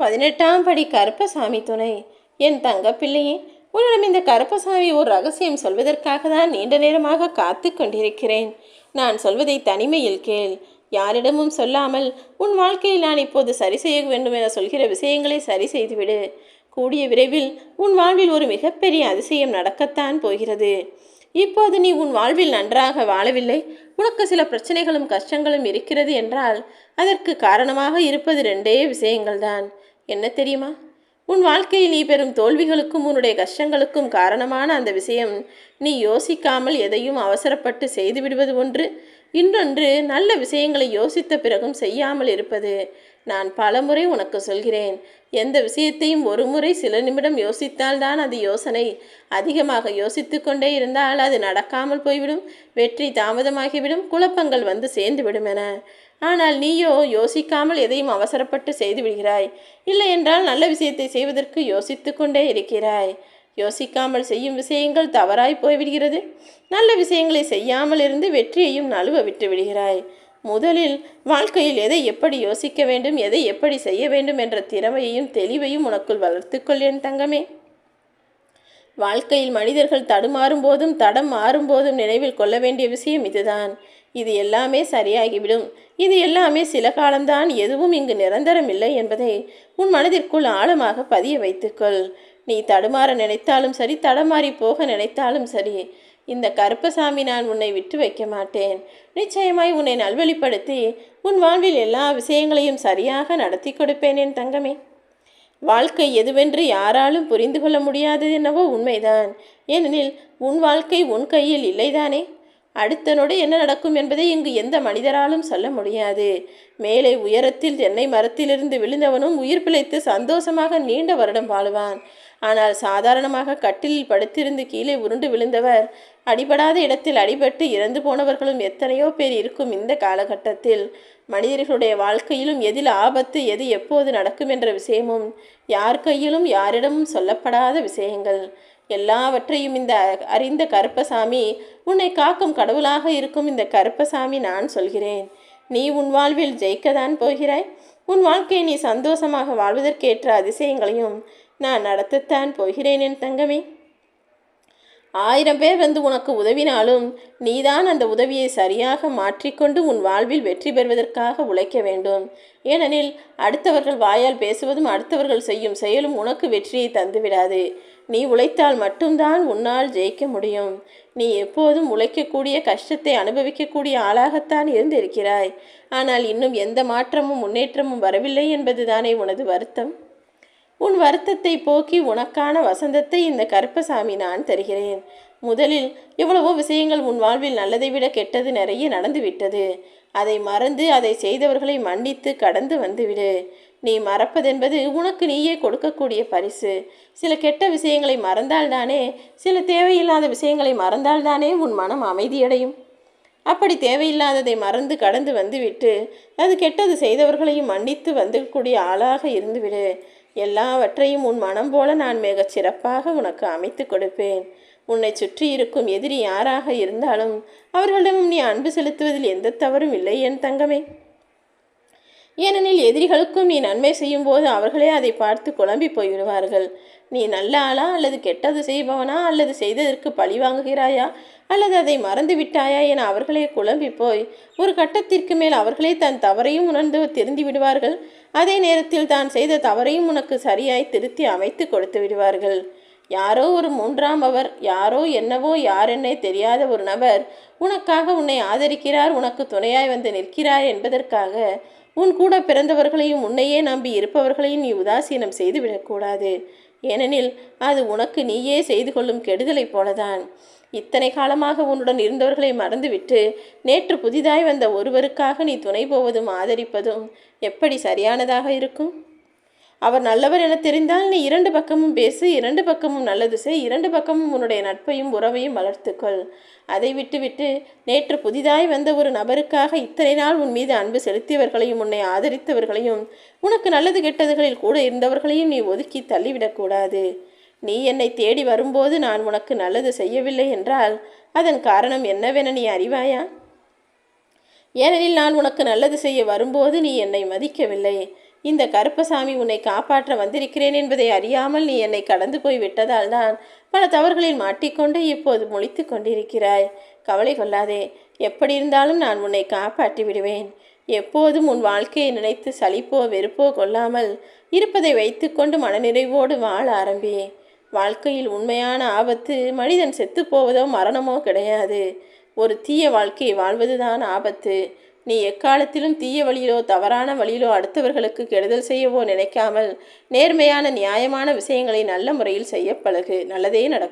18ஆம் படி கருப்பசாமி துணை. என் தங்கப்பிள்ளையே, உன்னிடம் இந்த கருப்பசாமி ஒரு ரகசியம் சொல்வதற்காக தான் நீண்ட நேரமாக காத்து கொண்டிருக்கிறேன். நான் சொல்வதை தனிமையில் கேள். யாரிடமும் சொல்லாமல் உன் வாழ்க்கையில் நான் இப்போது சரி செய்ய வேண்டும் என சொல்கிற விஷயங்களை சரி செய்துவிடு. கூடிய விரைவில் உன் வாழ்வில் ஒரு மிகப்பெரிய அதிசயம் நடக்கத்தான் போகிறது. இப்போது நீ உன் வாழ்வில் நன்றாக வாழவில்லை, உனக்கு சில பிரச்சனைகளும் கஷ்டங்களும் இருக்கிறது என்றால் அதற்கு காரணமாக இருப்பது 2 விஷயங்கள்தான். என்ன தெரியுமா? உன் வாழ்க்கையில் நீ பெறும் தோல்விகளுக்கும் உன்னுடைய கஷ்டங்களுக்கும் காரணமான அந்த விஷயம் நீ யோசிக்காமல் எதையும் அவசரப்பட்டு செய்துவிடுவது ஒன்று, இன்னொன்று நல்ல விஷயங்களை யோசித்த பிறகும் செய்யாமல் இருப்பது. நான் பலமுறை உனக்கு சொல்கிறேன், எந்த விஷயத்தையும் ஒரு முறை சில நிமிடம் யோசித்தால்தான் அது யோசனை. அதிகமாக யோசித்து கொண்டே இருந்தால் அது நடக்காமல் போய்விடும், வெற்றி தாமதமாகிவிடும், குழப்பங்கள் வந்து சேர்ந்துவிடும் என. ஆனால் நீயோ யோசிக்காமல் எதையும் அவசரப்பட்டு செய்து விடுகிறாய். இல்லை என்றால் நல்ல விஷயத்தை செய்வதற்கு யோசித்து கொண்டே இருக்கிறாய். யோசிக்காமல் செய்யும் விஷயங்கள் தவறாய் போய்விடுகிறது. நல்ல விஷயங்களை செய்யாமல் இருந்து வெற்றியையும் நழுவ விட்டு விடுகிறாய். முதலில் வாழ்க்கையில் எதை எப்படி யோசிக்க வேண்டும், எதை எப்படி செய்ய வேண்டும் என்ற திறமையையும் தெளிவையும் உனக்குள் வளர்த்துக்கொள் என் தங்கமே. வாழ்க்கையில் மனிதர்கள் தடுமாறும் போதும் தடம் மாறும் போதும் நினைவில் கொள்ள வேண்டிய விஷயம் இதுதான். இது எல்லாமே சரியாகிவிடும், இது எல்லாமே சில காலம்தான், எதுவும் இங்கு நிரந்தரம் இல்லை என்பதை உன் மனதிற்குள் ஆழமாக பதிய வைத்துக்கொள். நீ தடுமாற நினைத்தாலும் சரி, தடமாறி போக நினைத்தாலும் சரி, இந்த கருப்பசாமி நான் உன்னை விட்டு வைக்க மாட்டேன். நிச்சயமாய் உன்னை நல்வழிப்படுத்தி உன் வாழ்வில் எல்லா விஷயங்களையும் சரியாக நடத்தி கொடுப்பேன் என் தங்கமே. வாழ்க்கை எதுவென்று யாராலும் புரிந்து கொள்ள முடியாதது என்னவோ உண்மைதான். ஏனெனில் உன் வாழ்க்கை உன் கையில் இல்லைதானே. அடுத்த நொடி என்ன நடக்கும் என்பதை இங்கு எந்த மனிதராலும் சொல்ல முடியாது. மேலே உயரத்தில் தென்னை மரத்திலிருந்து விழுந்தவனும் உயிர் பிழைத்து சந்தோஷமாக நீண்ட வருடம் வாழுவான். ஆனால் சாதாரணமாக கட்டிலில் படுத்திருந்து கீழே உருண்டு விழுந்தவர், அடிபடாத இடத்தில் அடிபட்டு இறந்து போனவர்களும் எத்தனையோ பேர் இருக்கும் இந்த காலகட்டத்தில் மனிதர்களுடைய வாழ்க்கையிலும் எதில் ஆபத்து, எது எப்போது நடக்கும் என்ற விஷயமும் யார் கையிலும் யாரிடமும் சொல்லப்படாத விஷயங்கள் எல்லாவற்றையும் இந்த அறிந்த கருப்பசாமி, உன்னை காக்கும் கடவுளாக இருக்கும் இந்த கருப்பசாமி நான் சொல்கிறேன். நீ உன் வாழ்வில் ஜெயிக்கத்தான் போகிறாய். உன் வாழ்க்கையை நீ சந்தோஷமாக வாழ்வதற்கேற்ற அதிசயங்களையும் நான் நடத்தத்தான் போகிறேன் என் தங்கமே. 1000 பேர் வந்து உனக்கு உதவினாலும் நீதான் அந்த உதவியை சரியாக மாற்றிக்கொண்டு உன் வாழ்வில் வெற்றி பெறுவதற்காக உழைக்க வேண்டும். ஏனெனில் அடுத்தவர்கள் வாயால் பேசுவதும் அடுத்தவர்கள் செய்யும் செயலும் உனக்கு வெற்றியை தந்துவிடாது. நீ உழைத்தால் மட்டும்தான் உன்னால் ஜெயிக்க முடியும். நீ எப்போதும் உழைக்கக்கூடிய, கஷ்டத்தை அனுபவிக்கக்கூடிய ஆளாகத்தான் இருந்திருக்கிறாய். ஆனால் இன்னும் எந்த மாற்றமும் முன்னேற்றமும் வரவில்லை என்பதுதானே உனது வருத்தம். உன் வருத்தத்தை போக்கி உனக்கான வசந்தத்தை இந்த கருப்பசாமி நான் தருகிறேன். முதலில் எவ்வளவோ விஷயங்கள் உன் வாழ்வில் நல்லதை விட கெட்டது நிறைய நடந்துவிட்டது. அதை மறந்து அதை செய்தவர்களை மன்னித்து கடந்து வந்துவிடு. நீ மறப்பதென்பது உனக்கு நீயே கொடுக்கக்கூடிய பரிசு. சில கெட்ட விஷயங்களை மறந்தால்தானே, சில தேவையில்லாத விஷயங்களை மறந்தால்தானே உன் மனம் அமைதியடையும். அப்படி தேவையில்லாததை மறந்து கடந்து வந்துவிட்டு அது கெட்டது செய்தவர்களையும் மன்னித்து வந்துக்கூடிய ஆளாக இருந்துவிடு. எல்லாவற்றையும் உன் மனம் போல நான் மிகச் சிறப்பாக உனக்கு அமைத்து கொடுப்பேன். உன்னை சுற்றி இருக்கும் எதிரி யாராக இருந்தாலும் அவர்களிடமும் நீ அன்பு செலுத்துவதில் எந்த தவறும் இல்லை என் தங்கமே. ஏனெனில் எதிரிகளுக்கும் நீ நன்மை செய்யும் போது அவர்களே அதை பார்த்து குழம்பி போய்விடுவார்கள். நீ நல்ல ஆளா அல்லது கெட்டது செய்பவனா, அல்லது செய்ததற்கு பழி வாங்குகிறாயா, அல்லது அதை மறந்து விட்டாயா என அவர்களே குழம்பி போய் ஒரு கட்டத்திற்கு மேல் அவர்களே தன் தவறையும் உணர்ந்து திருந்தி விடுவார்கள். அதே நேரத்தில் தான் செய்த தவறையும் உனக்கு சரியாய் திருத்தி அமைத்து கொடுத்து விடுவார்கள். யாரோ ஒரு 3ஆம் அவர், யாரோ என்னவோ யாரென்னே தெரியாத ஒரு நபர் உனக்காக உன்னை ஆதரிக்கிறார், உனக்கு துணையாய் வந்து நிற்கிறார் என்பதற்காக உன் கூட பிறந்தவர்களையும் உன்னையே நம்பி இருப்பவர்களையும் நீ உதாசீனம் செய்துவிடக்கூடாது. ஏனெனில் அது உனக்கு நீயே செய்து கொள்ளும் கெடுதலை போலதான். இத்தனை காலமாக உன்னுடன் இருந்தவர்களை மறந்துவிட்டு நேற்று புதிதாய் வந்த ஒருவருக்காக நீ துணை போவதும் ஆதரிப்பதும் எப்படி சரியானதாக இருக்கும்? அவர் நல்லவர் என தெரிந்தால் நீ 2 பக்கமும் பேசு, 2 பக்கமும் நல்லது செய், 2 பக்கமும் உன்னுடைய நட்பையும் உறவையும் வளர்த்துக்கொள். அதை விட்டுவிட்டு நேற்று புதிதாய் வந்த ஒரு நபருக்காக இத்தனை நாள் உன் மீது அன்பு செலுத்தியவர்களையும் உன்னை ஆதரித்தவர்களையும் உனக்கு நல்லது கெட்டதுகளில் கூட இருந்தவர்களையும் நீ ஒதுக்கி தள்ளிவிடக்கூடாது. நீ என்னை தேடி வரும்போது நான் உனக்கு நல்லது செய்யவில்லை என்றால் அதன் காரணம் என்னவென நீ அறிவாயா? ஏனெனில் நான் உனக்கு நல்லது செய்ய வரும்போது நீ என்னை மதிக்கவில்லை. இந்த கருப்பசாமி உன்னை காப்பாற்ற வந்திருக்கிறேன் என்பதை அறியாமல் நீ என்னை கடந்து போய் விட்டதால் தான் பல தவறுகளில் மாட்டிக்கொண்டு இப்போது முழித்து கொண்டிருக்கிறாய். கவலை கொள்ளாதே. எப்படி இருந்தாலும் நான் உன்னை காப்பாற்றி விடுவேன். எப்போதும் உன் வாழ்க்கையை நினைத்து சலிப்போ வெறுப்போ கொள்ளாமல் இருப்பதை வைத்துக்கொண்டு மனநிறைவோடு வாழ ஆரம்பி. வாழ்க்கையில் உண்மையான ஆபத்து மனிதன் செத்துப்போவதோ மரணமோ கிடையாது. ஒரு தீய வாழ்க்கையை வாழ்வதுதான் ஆபத்து. நீ எக்காலத்திலும் தீய வழியிலோ தவறான வழியிலோ அடுத்தவர்களுக்கு கெடுதல் செய்யவோ நினைக்காமல் நேர்மையான நியாயமான விஷயங்களை நல்ல முறையில் செய்ய பழகு. நல்லதே நடக்கும்.